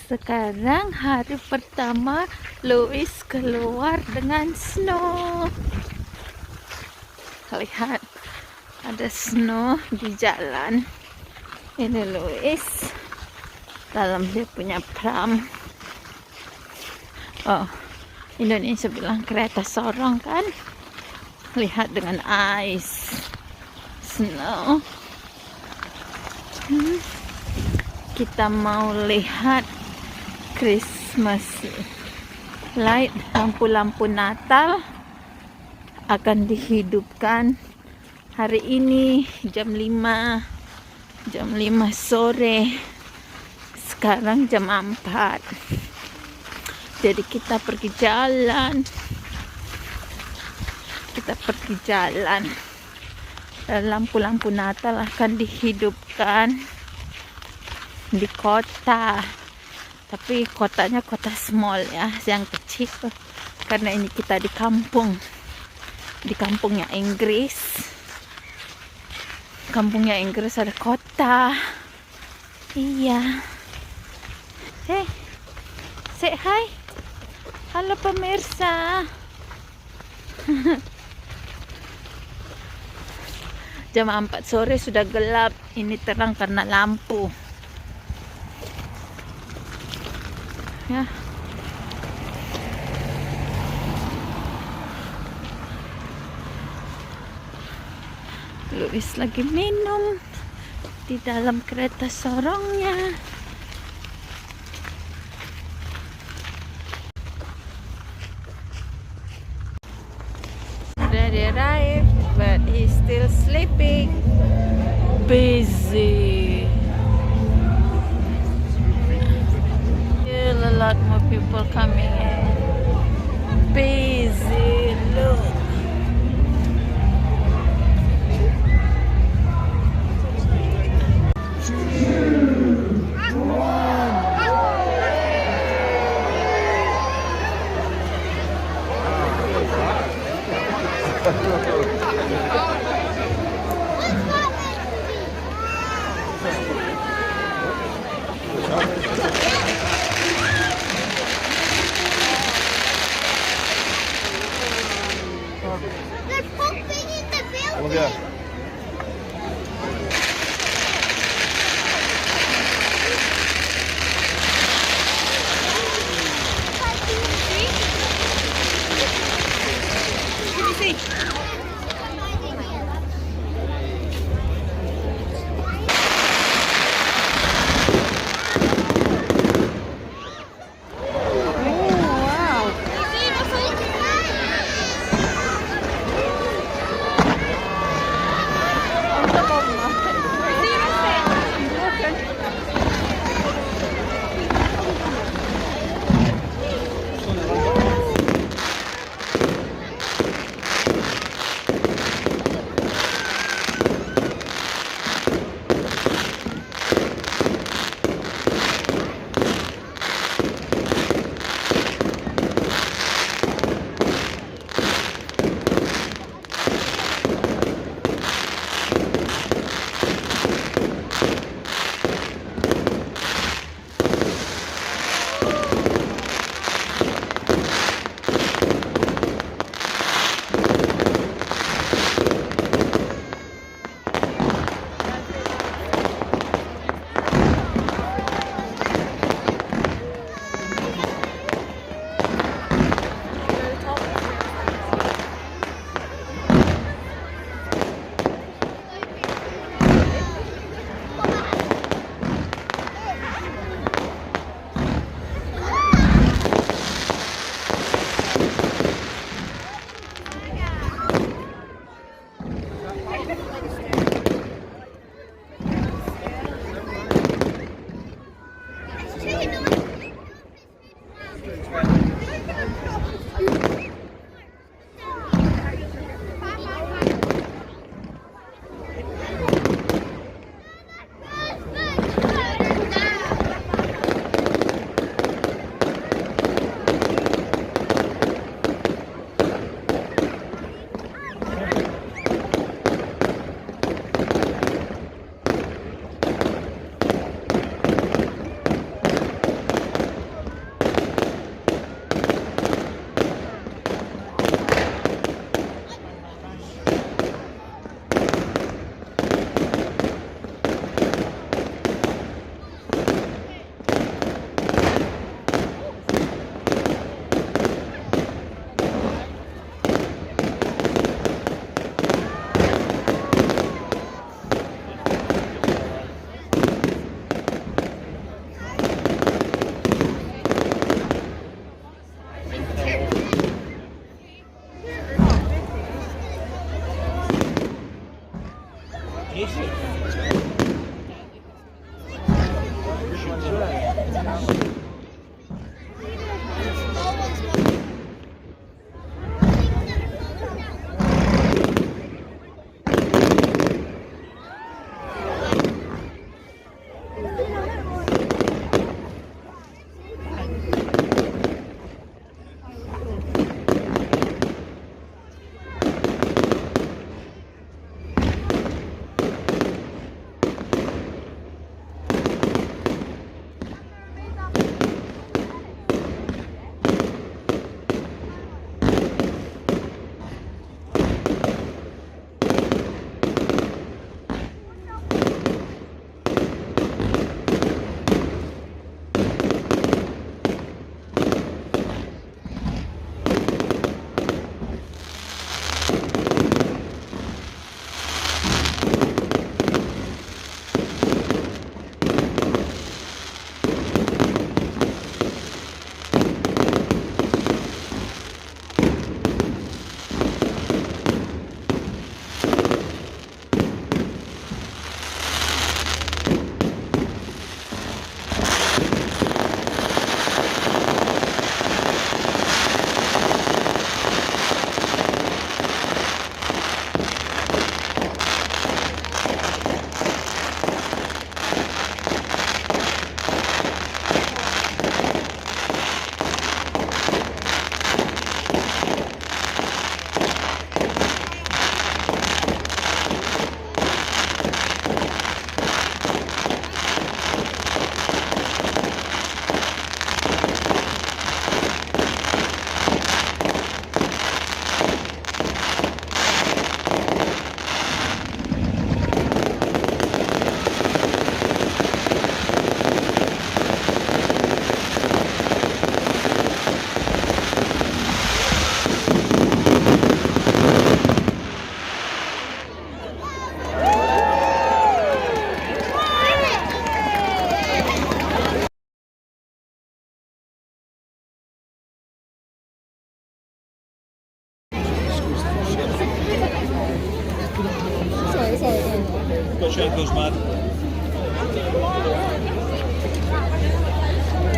Sekarang hari pertama Louis keluar dengan snow. Lihat, ada snow di jalan. Ini Louis dalam dia punya pram. Oh, Indonesia bilang kereta sorong kan? Lihat dengan ice, snow. Kita mau lihat Christmas light, lampu-lampu Natal akan dihidupkan hari ini jam 5 sore. Sekarang jam 4. Jadi kita pergi jalan. Dan lampu-lampu Natal akan dihidupkan di kota, tapi kotanya kota small ya, yang kecil, karena ini kita di kampungnya Inggris. Kampungnya Inggris ada kota. Iya. Say hi. Halo pemirsa. Jam 4 sore sudah gelap. Ini terang karena lampu. Ya. Louis lagi minum di dalam kereta sorongnya. Already arrived, but he's still sleeping. Busy. A lot more people coming in. Busy, look.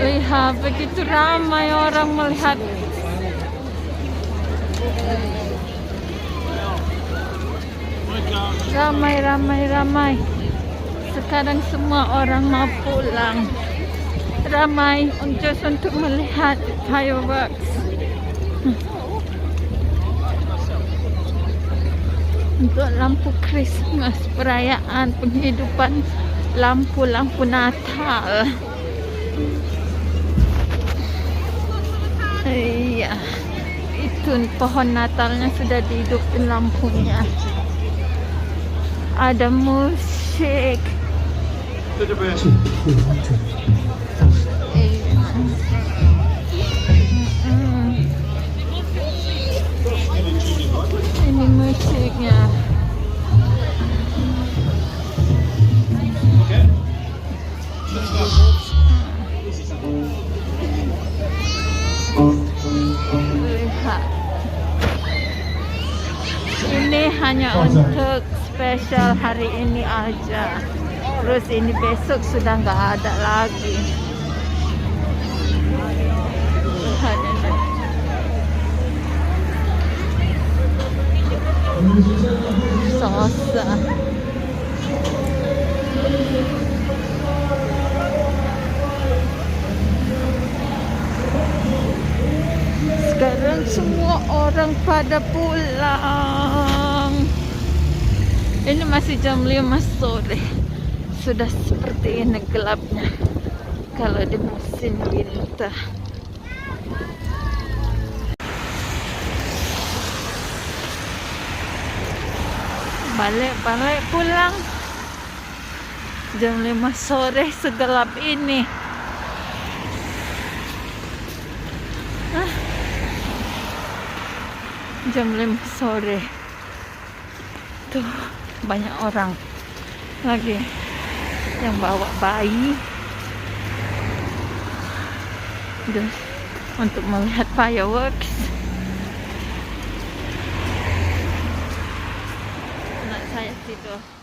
Lihat begitu ramai orang melihat. Ramai. Sekarang semua orang mau pulang. Ramai untuk melihat fireworks. Untuk lampu Christmas, perayaan penghidupan lampu Natal. Iya, itu pohon Natalnya sudah dihidupin lampunya. Ada musik. Ini musiknya. Lihat. Ini hanya untuk spesial hari ini aja. Terus ini besok sudah nggak ada lagi. Lihat ini. Sosa. Sekarang semua orang pada pulang. Ini masih jam 5 sore. Sudah seperti ini gelapnya kalau di musim winter. Balik pulang. Jam 5 sore segelap ini. Jam 5 sore. Tuh banyak orang lagi yang bawa bayi untuk melihat fireworks. Anak saya tidur.